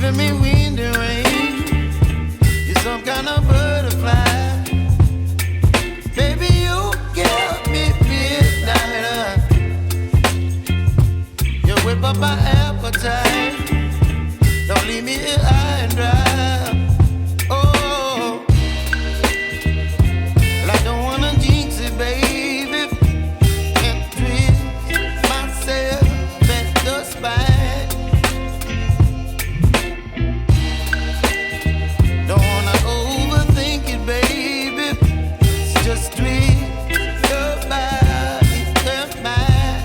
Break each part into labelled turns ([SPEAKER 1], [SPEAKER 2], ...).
[SPEAKER 1] giving me wind and rain. You're some kind of butterfly. Baby, you give me midnight. You whip up my appetite. Don't leave me here high and dry. Oh, well, I don't wanna jinx it, baby, and twist myself at the spine. Don't wanna overthink it, baby. It's just twist your body and mine.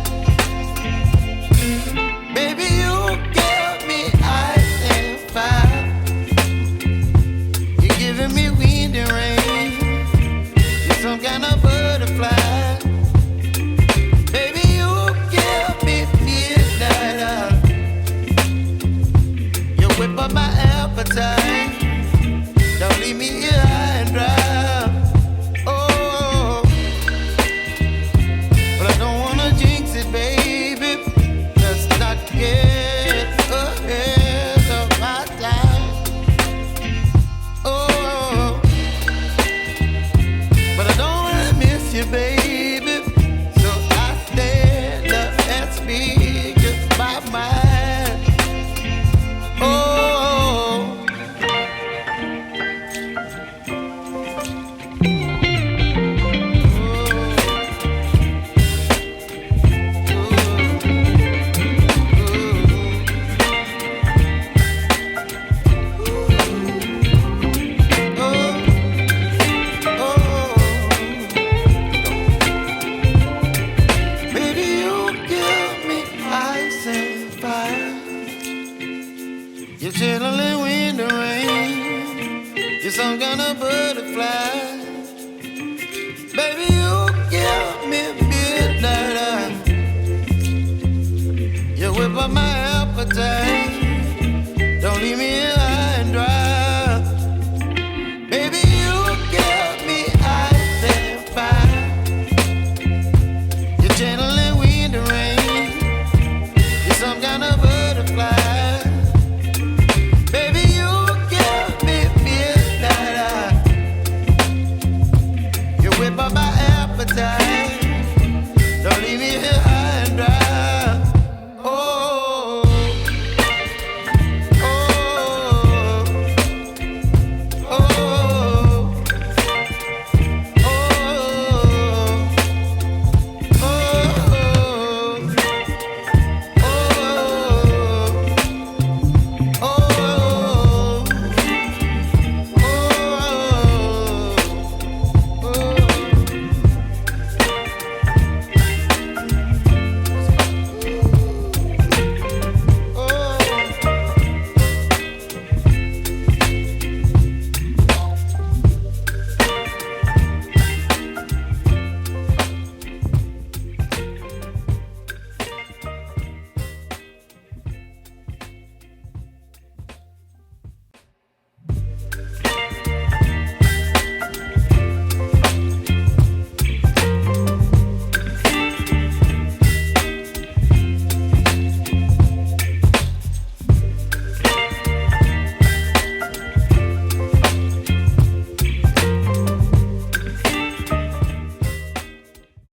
[SPEAKER 1] Baby, you give me ice and fire. You're giving me wind and rain. You're some kind of butterfly. Baby, you give me midnight. You whip up my appetite. Don't leave me here high and dry. Oh, but I don't wanna jinx it, baby. Let's not get ahead of my time. Oh, but I don't wanna miss you, baby. So I stand up and speak my mind. Oh. Baby, you give me ice and fire. You're chilling wind and rain. You're some kind of butterfly. Baby, you give me midnight. You whip up my appetite. Don't leave me